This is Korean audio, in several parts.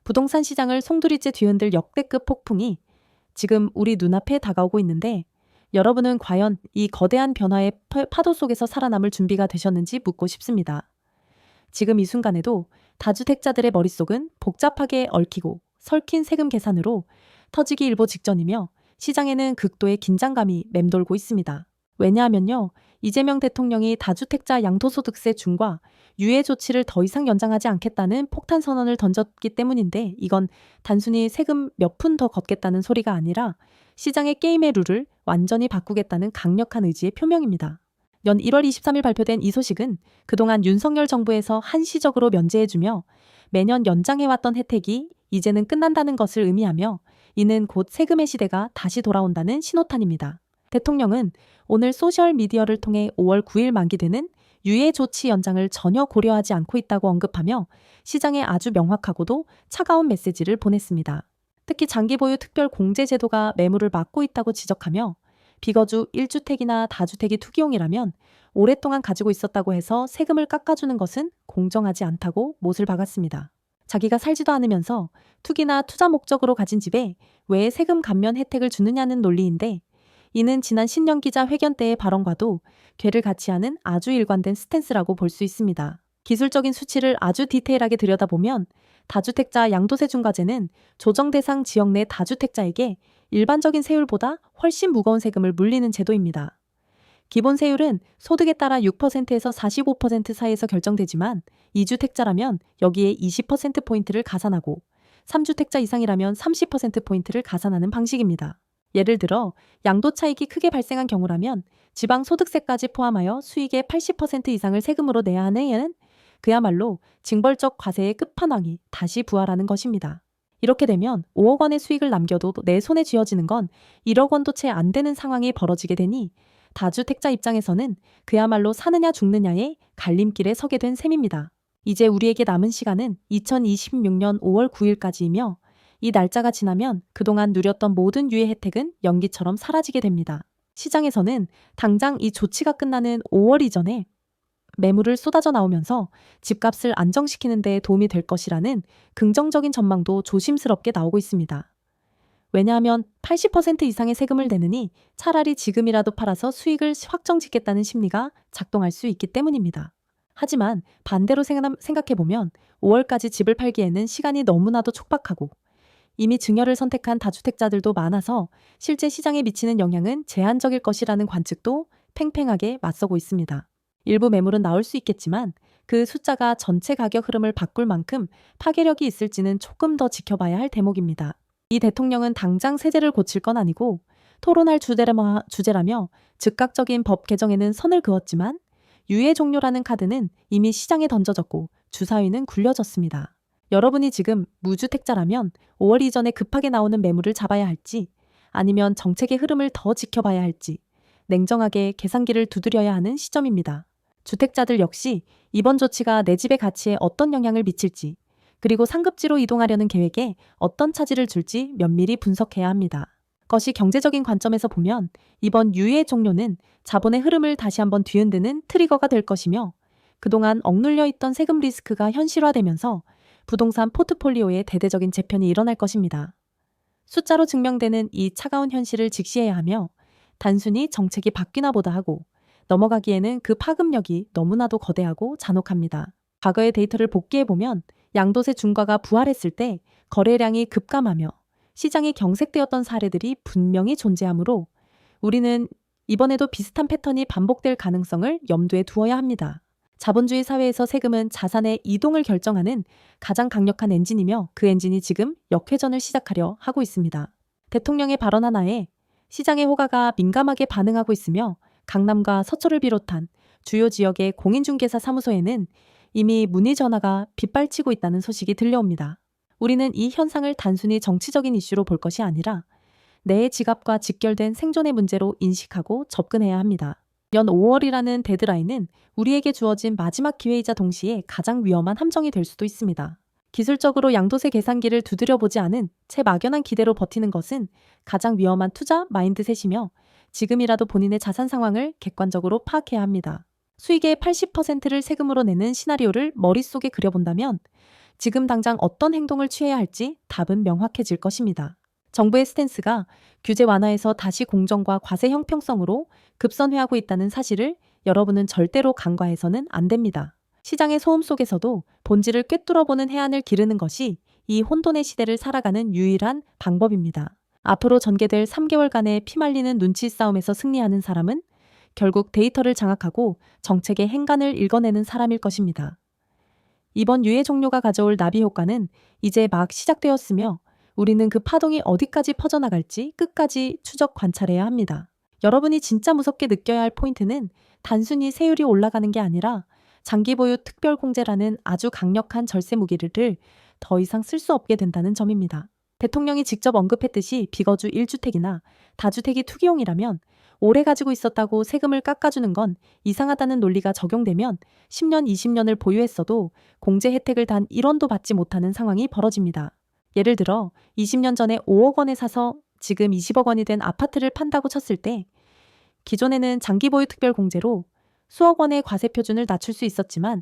부동산 시장을 송두리째 뒤흔들 역대급 폭풍이 지금 우리 눈앞에 다가오고 있는데 여러분은 과연 이 거대한 변화의 파도 속에서 살아남을 준비가 되셨는지 묻고 싶습니다. 지금 이 순간에도 다주택자들의 머릿속은 복잡하게 얽히고 설킨 세금 계산으로 터지기 일보 직전이며 시장에는 극도의 긴장감이 맴돌고 있습니다. 왜냐하면요, 이재명 대통령이 다주택자 양도소득세 중과 유예 조치를 더 이상 연장하지 않겠다는 폭탄 선언을 던졌기 때문인데, 이건 단순히 세금 몇 푼 더 걷겠다는 소리가 아니라 시장의 게임의 룰을 완전히 바꾸겠다는 강력한 의지의 표명입니다. 연 1월 23일 발표된 이 소식은 그동안 윤석열 정부에서 한시적으로 면제해주며 매년 연장해왔던 혜택이 이제는 끝난다는 것을 의미하며, 이는 곧 세금의 시대가 다시 돌아온다는 신호탄입니다. 대통령은 오늘 소셜미디어를 통해 5월 9일 만기되는 유예 조치 연장을 전혀 고려하지 않고 있다고 언급하며 시장에 아주 명확하고도 차가운 메시지를 보냈습니다. 특히 장기 보유 특별 공제 제도가 매물을 막고 있다고 지적하며, 비거주 1주택이나 다주택이 투기용이라면 오랫동안 가지고 있었다고 해서 세금을 깎아주는 것은 공정하지 않다고 못을 박았습니다. 자기가 살지도 않으면서 투기나 투자 목적으로 가진 집에 왜 세금 감면 혜택을 주느냐는 논리인데, 이는 지난 신년기자 회견 때의 발언과도 궤를 같이 하는 아주 일관된 스탠스라고 볼 수 있습니다. 기술적인 수치를 아주 디테일하게 들여다보면 다주택자 양도세 중과제는 조정 대상 지역 내 다주택자에게 일반적인 세율보다 훨씬 무거운 세금을 물리는 제도입니다. 기본 세율은 소득에 따라 6%에서 45% 사이에서 결정되지만 2주택자라면 여기에 20%포인트를 가산하고 3주택자 이상이라면 30%포인트를 가산하는 방식입니다. 예를 들어 양도 차익이 크게 발생한 경우라면 지방소득세까지 포함하여 수익의 80% 이상을 세금으로 내야 하는 애는 그야말로 징벌적 과세의 끝판왕이 다시 부활하는 것입니다. 이렇게 되면 5억 원의 수익을 남겨도 내 손에 쥐어지는 건 1억 원도 채 안 되는 상황이 벌어지게 되니 다주택자 입장에서는 그야말로 사느냐 죽느냐의 갈림길에 서게 된 셈입니다. 이제 우리에게 남은 시간은 2026년 5월 9일까지이며 이 날짜가 지나면 그동안 누렸던 모든 유예 혜택은 연기처럼 사라지게 됩니다. 시장에서는 당장 이 조치가 끝나는 5월 이전에 매물을 쏟아져 나오면서 집값을 안정시키는 데 도움이 될 것이라는 긍정적인 전망도 조심스럽게 나오고 있습니다. 왜냐하면 80% 이상의 세금을 내느니 차라리 지금이라도 팔아서 수익을 확정짓겠다는 심리가 작동할 수 있기 때문입니다. 하지만 반대로 생각해보면 5월까지 집을 팔기에는 시간이 너무나도 촉박하고 이미 증여를 선택한 다주택자들도 많아서 실제 시장에 미치는 영향은 제한적일 것이라는 관측도 팽팽하게 맞서고 있습니다. 일부 매물은 나올 수 있겠지만 그 숫자가 전체 가격 흐름을 바꿀 만큼 파괴력이 있을지는 조금 더 지켜봐야 할 대목입니다. 이 대통령은 당장 세제를 고칠 건 아니고 토론할 주제라며 즉각적인 법 개정에는 선을 그었지만 유예 종료라는 카드는 이미 시장에 던져졌고 주사위는 굴려졌습니다. 여러분이 지금 무주택자라면 5월 이전에 급하게 나오는 매물을 잡아야 할지 아니면 정책의 흐름을 더 지켜봐야 할지 냉정하게 계산기를 두드려야 하는 시점입니다. 주택자들 역시 이번 조치가 내 집의 가치에 어떤 영향을 미칠지, 그리고 상급지로 이동하려는 계획에 어떤 차질을 줄지 면밀히 분석해야 합니다. 것이 경제적인 관점에서 보면 이번 유예 종료는 자본의 흐름을 다시 한번 뒤흔드는 트리거가 될 것이며, 그동안 억눌려 있던 세금 리스크가 현실화되면서 부동산 포트폴리오에 대대적인 재편이 일어날 것입니다. 숫자로 증명되는 이 차가운 현실을 직시해야 하며 단순히 정책이 바뀌나 보다 하고 넘어가기에는 그 파급력이 너무나도 거대하고 잔혹합니다. 과거의 데이터를 복기해보면 양도세 중과가 부활했을 때 거래량이 급감하며 시장이 경색되었던 사례들이 분명히 존재하므로 우리는 이번에도 비슷한 패턴이 반복될 가능성을 염두에 두어야 합니다. 자본주의 사회에서 세금은 자산의 이동을 결정하는 가장 강력한 엔진이며 그 엔진이 지금 역회전을 시작하려 하고 있습니다. 대통령의 발언 하나에 시장의 호가가 민감하게 반응하고 있으며 강남과 서초를 비롯한 주요 지역의 공인중개사 사무소에는 이미 문의 전화가 빗발치고 있다는 소식이 들려옵니다. 우리는 이 현상을 단순히 정치적인 이슈로 볼 것이 아니라 내 지갑과 직결된 생존의 문제로 인식하고 접근해야 합니다. 연 5월이라는 데드라인은 우리에게 주어진 마지막 기회이자 동시에 가장 위험한 함정이 될 수도 있습니다. 기술적으로 양도세 계산기를 두드려보지 않은 채 막연한 기대로 버티는 것은 가장 위험한 투자 마인드셋이며 지금이라도 본인의 자산 상황을 객관적으로 파악해야 합니다. 수익의 80%를 세금으로 내는 시나리오를 머릿속에 그려본다면 지금 당장 어떤 행동을 취해야 할지 답은 명확해질 것입니다. 정부의 스탠스가 규제 완화에서 다시 공정과 과세 형평성으로 급선회하고 있다는 사실을 여러분은 절대로 간과해서는 안 됩니다. 시장의 소음 속에서도 본질을 꿰뚫어보는 해안을 기르는 것이 이 혼돈의 시대를 살아가는 유일한 방법입니다. 앞으로 전개될 3개월간의 피말리는 눈치 싸움에서 승리하는 사람은 결국 데이터를 장악하고 정책의 행간을 읽어내는 사람일 것입니다. 이번 유예 종료가 가져올 나비 효과는 이제 막 시작되었으며 우리는 그 파동이 어디까지 퍼져나갈지 끝까지 추적 관찰해야 합니다. 여러분이 진짜 무섭게 느껴야 할 포인트는 단순히 세율이 올라가는 게 아니라 장기 보유 특별 공제라는 아주 강력한 절세 무기를 더 이상 쓸 수 없게 된다는 점입니다. 대통령이 직접 언급했듯이 비거주 1주택이나 다주택이 투기용이라면 오래 가지고 있었다고 세금을 깎아주는 건 이상하다는 논리가 적용되면 10년, 20년을 보유했어도 공제 혜택을 단 1원도 받지 못하는 상황이 벌어집니다. 예를 들어 20년 전에 5억 원에 사서 지금 20억 원이 된 아파트를 판다고 쳤을 때 기존에는 장기 보유 특별 공제로 수억 원의 과세 표준을 낮출 수 있었지만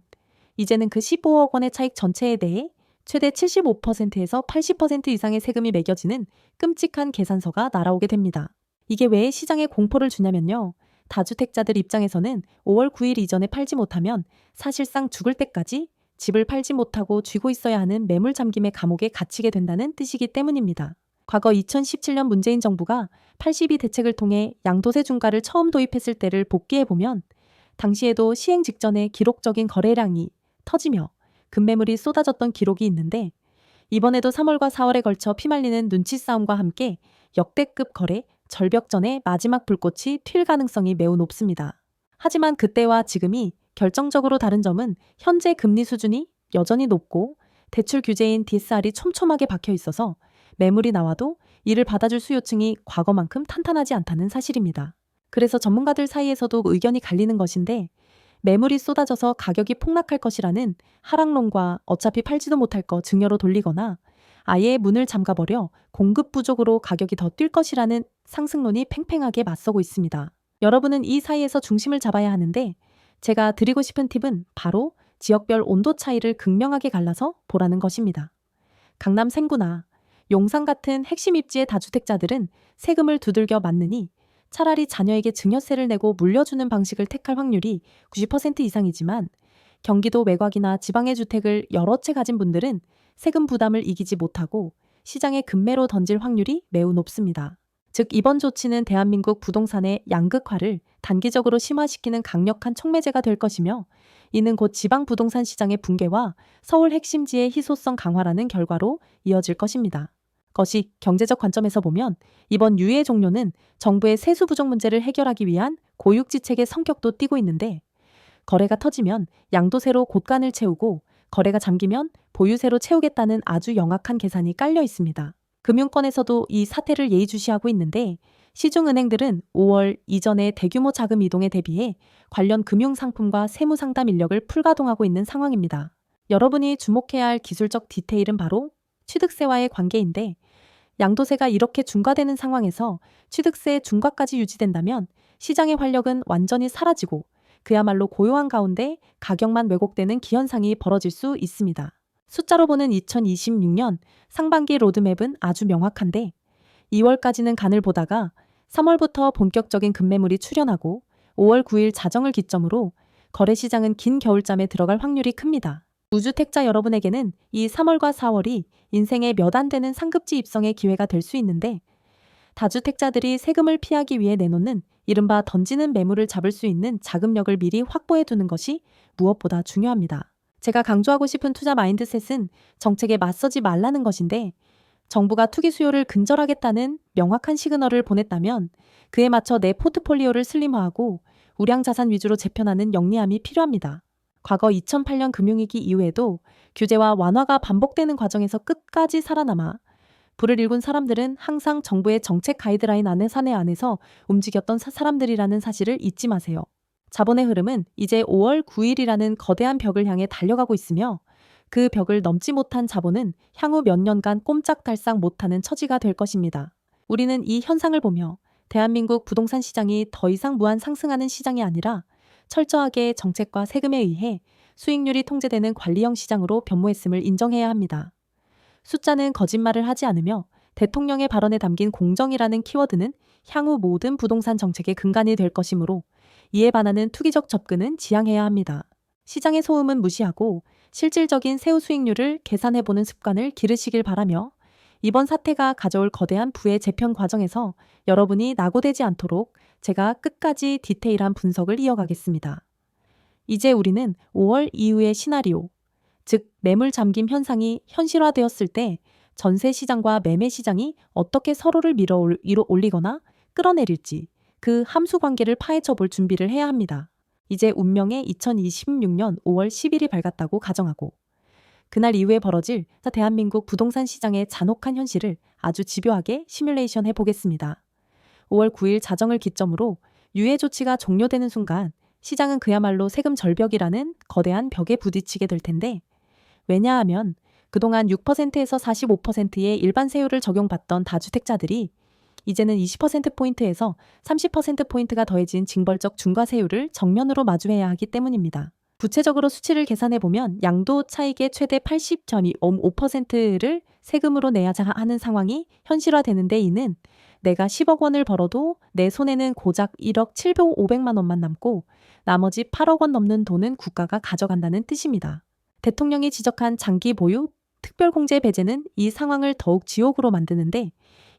이제는 그 15억 원의 차익 전체에 대해 최대 75%에서 80% 이상의 세금이 매겨지는 끔찍한 계산서가 날아오게 됩니다. 이게 왜 시장에 공포를 주냐면요. 다주택자들 입장에서는 5월 9일 이전에 팔지 못하면 사실상 죽을 때까지 집을 팔지 못하고 쥐고 있어야 하는 매물 잠김의 감옥에 갇히게 된다는 뜻이기 때문입니다. 과거 2017년 문재인 정부가 82 대책을 통해 양도세 중과를 처음 도입했을 때를 복기해보면 당시에도 시행 직전에 기록적인 거래량이 터지며 급매물이 쏟아졌던 기록이 있는데 이번에도 3월과 4월에 걸쳐 피말리는 눈치 싸움과 함께 역대급 거래 절벽전의 마지막 불꽃이 튈 가능성이 매우 높습니다. 하지만 그때와 지금이 결정적으로 다른 점은 현재 금리 수준이 여전히 높고 대출 규제인 DSR이 촘촘하게 박혀 있어서 매물이 나와도 이를 받아줄 수요층이 과거만큼 탄탄하지 않다는 사실입니다. 그래서 전문가들 사이에서도 의견이 갈리는 것인데 매물이 쏟아져서 가격이 폭락할 것이라는 하락론과 어차피 팔지도 못할 거 증여로 돌리거나 아예 문을 잠가버려 공급 부족으로 가격이 더 뛸 것이라는 상승론이 팽팽하게 맞서고 있습니다. 여러분은 이 사이에서 중심을 잡아야 하는데 제가 드리고 싶은 팁은 바로 지역별 온도 차이를 극명하게 갈라서 보라는 것입니다. 강남 생구나 용산 같은 핵심 입지의 다주택자들은 세금을 두들겨 맞느니 차라리 자녀에게 증여세를 내고 물려주는 방식을 택할 확률이 90% 이상이지만 경기도 외곽이나 지방의 주택을 여러 채 가진 분들은 세금 부담을 이기지 못하고 시장에 급매로 던질 확률이 매우 높습니다. 즉 이번 조치는 대한민국 부동산의 양극화를 단기적으로 심화시키는 강력한 촉매제가 될 것이며 이는 곧 지방 부동산 시장의 붕괴와 서울 핵심지의 희소성 강화라는 결과로 이어질 것입니다. 것이 경제적 관점에서 보면 이번 유예 종료는 정부의 세수 부족 문제를 해결하기 위한 고육지책의 성격도 띠고 있는데 거래가 터지면 양도세로 곳간을 채우고 거래가 잠기면 보유세로 채우겠다는 아주 영악한 계산이 깔려 있습니다. 금융권에서도 이 사태를 예의주시하고 있는데 시중은행들은 5월 이전의 대규모 자금 이동에 대비해 관련 금융상품과 세무상담 인력을 풀가동하고 있는 상황입니다. 여러분이 주목해야 할 기술적 디테일은 바로 취득세와의 관계인데 양도세가 이렇게 중과되는 상황에서 취득세 중과까지 유지된다면 시장의 활력은 완전히 사라지고 그야말로 고요한 가운데 가격만 왜곡되는 기현상이 벌어질 수 있습니다. 숫자로 보는 2026년 상반기 로드맵은 아주 명확한데 2월까지는 간을 보다가 3월부터 본격적인 급매물이 출현하고 5월 9일 자정을 기점으로 거래시장은 긴 겨울잠에 들어갈 확률이 큽니다. 무주택자 여러분에게는 이 3월과 4월이 인생의 몇 안 되는 상급지 입성의 기회가 될 수 있는데 다주택자들이 세금을 피하기 위해 내놓는 이른바 던지는 매물을 잡을 수 있는 자금력을 미리 확보해 두는 것이 무엇보다 중요합니다. 제가 강조하고 싶은 투자 마인드셋은 정책에 맞서지 말라는 것인데 정부가 투기 수요를 근절하겠다는 명확한 시그널을 보냈다면 그에 맞춰 내 포트폴리오를 슬림화하고 우량 자산 위주로 재편하는 영리함이 필요합니다. 과거 2008년 금융위기 이후에도 규제와 완화가 반복되는 과정에서 끝까지 살아남아 불을 일군 사람들은 항상 정부의 정책 가이드라인 사내 안에서 움직였던 사람들이라는 사실을 잊지 마세요. 자본의 흐름은 이제 5월 9일이라는 거대한 벽을 향해 달려가고 있으며 그 벽을 넘지 못한 자본은 향후 몇 년간 꼼짝달싹 못하는 처지가 될 것입니다. 우리는 이 현상을 보며 대한민국 부동산 시장이 더 이상 무한 상승하는 시장이 아니라 철저하게 정책과 세금에 의해 수익률이 통제되는 관리형 시장으로 변모했음을 인정해야 합니다. 숫자는 거짓말을 하지 않으며 대통령의 발언에 담긴 공정이라는 키워드는 향후 모든 부동산 정책의 근간이 될 것이므로 이에 반하는 투기적 접근은 지양해야 합니다. 시장의 소음은 무시하고 실질적인 세후 수익률을 계산해보는 습관을 기르시길 바라며 이번 사태가 가져올 거대한 부의 재편 과정에서 여러분이 낙오되지 않도록 제가 끝까지 디테일한 분석을 이어가겠습니다. 이제 우리는 5월 이후의 시나리오, 즉 매물 잠김 현상이 현실화되었을 때 전세 시장과 매매 시장이 어떻게 서로를 밀어 올리거나 끌어내릴지 그 함수 관계를 파헤쳐 볼 준비를 해야 합니다. 이제 운명의 2026년 5월 10일이 밝았다고 가정하고 그날 이후에 벌어질 대한민국 부동산 시장의 잔혹한 현실을 아주 집요하게 시뮬레이션 해보겠습니다. 5월 9일 자정을 기점으로 유예 조치가 종료되는 순간 시장은 그야말로 세금 절벽이라는 거대한 벽에 부딪히게 될 텐데 왜냐하면 그동안 6%에서 45%의 일반 세율을 적용받던 다주택자들이 이제는 20%포인트에서 30%포인트가 더해진 징벌적 중과세율을 정면으로 마주해야 하기 때문입니다. 구체적으로 수치를 계산해보면 양도 차익의 최대 80.5%를 세금으로 내야 하는 상황이 현실화되는데 이는 내가 10억 원을 벌어도 내 손에는 고작 1억 7,500만 원만 남고 나머지 8억 원 넘는 돈은 국가가 가져간다는 뜻입니다. 대통령이 지적한 장기 보유 특별공제 배제는 이 상황을 더욱 지옥으로 만드는데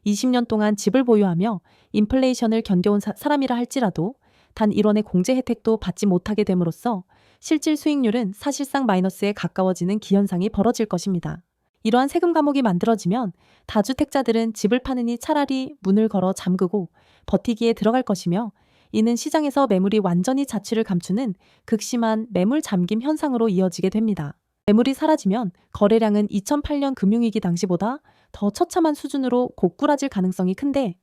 20년 동안 집을 보유하며 인플레이션을 견뎌온 사람이라 할지라도 단 1원의 공제 혜택도 받지 못하게 됨으로써 실질 수익률은 사실상 마이너스에 가까워지는 기현상이 벌어질 것입니다. 이러한 세금 감옥이 만들어지면 다주택자들은 집을 파느니 차라리 문을 걸어 잠그고 버티기에 들어갈 것이며 이는 시장에서 매물이 완전히 자취를 감추는 극심한 매물 잠김 현상으로 이어지게 됩니다. 매물이 사라지면 거래량은 2008년 금융위기 당시보다 더 처참한 수준으로 고꾸라질 가능성이 큰데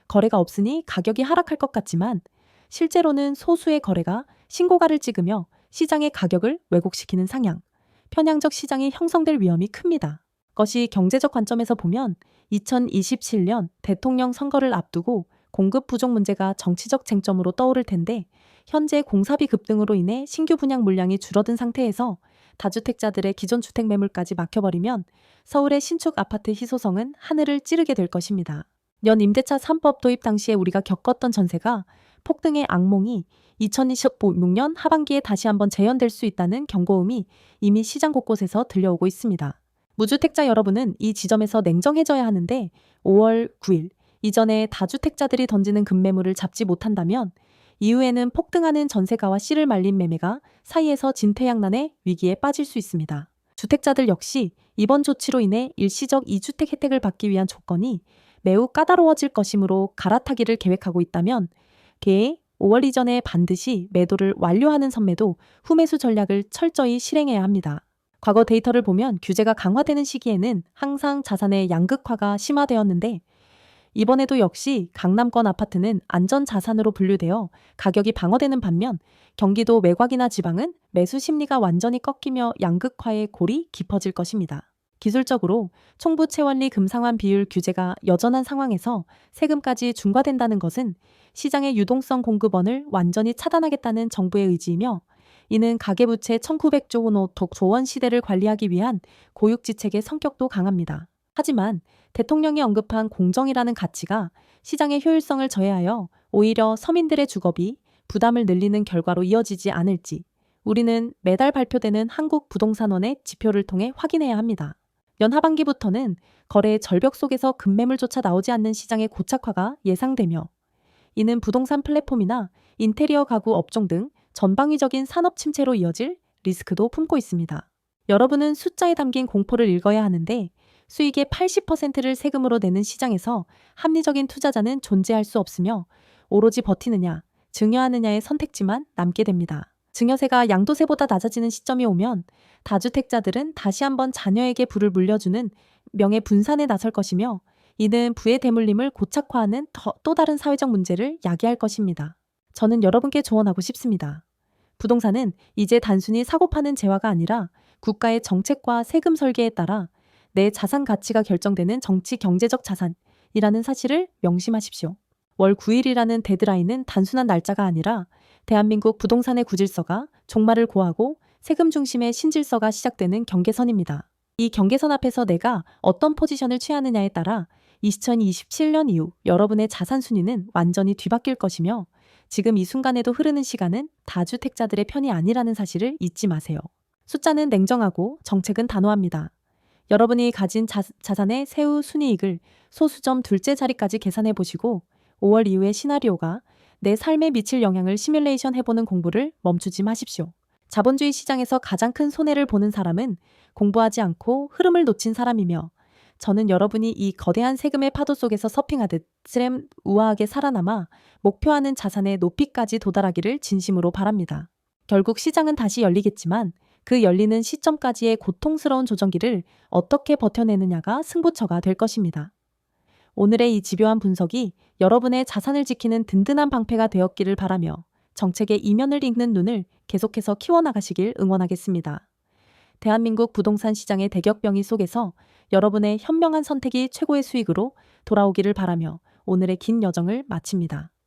거래가 없으니 가격이 하락할 것 같지만 실제로는 소수의 거래가 신고가를 찍으며 시장의 가격을 왜곡시키는 상향, 편향적 시장이 형성될 위험이 큽니다. 그것이 경제적 관점에서 보면 2027년 대통령 선거를 앞두고 공급 부족 문제가 정치적 쟁점으로 떠오를 텐데 현재 공사비 급등으로 인해 신규 분양 물량이 줄어든 상태에서 다주택자들의 기존 주택 매물까지 막혀버리면 서울의 신축 아파트 희소성은 하늘을 찌르게 될 것입니다. 연 임대차 3법 도입 당시에 우리가 겪었던 전세가 폭등의 악몽이 2026년 하반기에 다시 한번 재현될 수 있다는 경고음이 이미 시장 곳곳에서 들려오고 있습니다. 무주택자 여러분은 이 지점에서 냉정해져야 하는데 5월 9일 이전에 다주택자들이 던지는 급매물을 잡지 못한다면 이후에는 폭등하는 전세가와 씨를 말린 매매가 사이에서 진퇴양난의 위기에 빠질 수 있습니다. 주택자들 역시 이번 조치로 인해 일시적 2주택 혜택을 받기 위한 조건이 매우 까다로워질 것이므로 갈아타기를 계획하고 있다면 개의 5월 이전에 반드시 매도를 완료하는 선매도 후매수 전략을 철저히 실행해야 합니다. 과거 데이터를 보면 규제가 강화되는 시기에는 항상 자산의 양극화가 심화되었는데 이번에도 역시 강남권 아파트는 안전자산으로 분류되어 가격이 방어되는 반면 경기도 외곽이나 지방은 매수 심리가 완전히 꺾이며 양극화의 골이 깊어질 것입니다. 기술적으로 총부 채원리 금상환 비율 규제가 여전한 상황에서 세금까지 중과된다는 것은 시장의 유동성 공급원을 완전히 차단하겠다는 정부의 의지이며 이는 가계부채 1900조 원 시대를 관리하기 위한 고육지책의 성격도 강합니다. 하지만 대통령이 언급한 공정이라는 가치가 시장의 효율성을 저해하여 오히려 서민들의 주거비, 부담을 늘리는 결과로 이어지지 않을지 우리는 매달 발표되는 한국부동산원의 지표를 통해 확인해야 합니다. 연 하반기부터는 거래의 절벽 속에서 급매물조차 나오지 않는 시장의 고착화가 예상되며 이는 부동산 플랫폼이나 인테리어 가구 업종 등 전방위적인 산업 침체로 이어질 리스크도 품고 있습니다. 여러분은 숫자에 담긴 공포를 읽어야 하는데 수익의 80%를 세금으로 내는 시장에서 합리적인 투자자는 존재할 수 없으며 오로지 버티느냐, 증여하느냐의 선택지만 남게 됩니다. 증여세가 양도세보다 낮아지는 시점이 오면 다주택자들은 다시 한번 자녀에게 부를 물려주는 명예분산에 나설 것이며 이는 부의 대물림을 고착화하는 또 다른 사회적 문제를 야기할 것입니다. 저는 여러분께 조언하고 싶습니다. 부동산은 이제 단순히 사고 파는 재화가 아니라 국가의 정책과 세금 설계에 따라 내 자산 가치가 결정되는 정치 경제적 자산이라는 사실을 명심하십시오. 월 9일이라는 데드라인은 단순한 날짜가 아니라 대한민국 부동산의 구질서가 종말을 고하고 세금 중심의 신질서가 시작되는 경계선입니다. 이 경계선 앞에서 내가 어떤 포지션을 취하느냐에 따라 2027년 이후 여러분의 자산 순위는 완전히 뒤바뀔 것이며 지금 이 순간에도 흐르는 시간은 다주택자들의 편이 아니라는 사실을 잊지 마세요. 숫자는 냉정하고 정책은 단호합니다. 여러분이 가진 자산의 세후 순이익을 소수점 둘째 자리까지 계산해 보시고 5월 이후의 시나리오가 내 삶에 미칠 영향을 시뮬레이션 해보는 공부를 멈추지 마십시오. 자본주의 시장에서 가장 큰 손해를 보는 사람은 공부하지 않고 흐름을 놓친 사람이며 저는 여러분이 이 거대한 세금의 파도 속에서 서핑하듯 스렘 우아하게 살아남아 목표하는 자산의 높이까지 도달하기를 진심으로 바랍니다. 결국 시장은 다시 열리겠지만 그 열리는 시점까지의 고통스러운 조정기를 어떻게 버텨내느냐가 승부처가 될 것입니다. 오늘의 이 집요한 분석이 여러분의 자산을 지키는 든든한 방패가 되었기를 바라며 정책의 이면을 읽는 눈을 계속해서 키워나가시길 응원하겠습니다. 대한민국 부동산 시장의 대격변이 속에서 여러분의 현명한 선택이 최고의 수익으로 돌아오기를 바라며 오늘의 긴 여정을 마칩니다.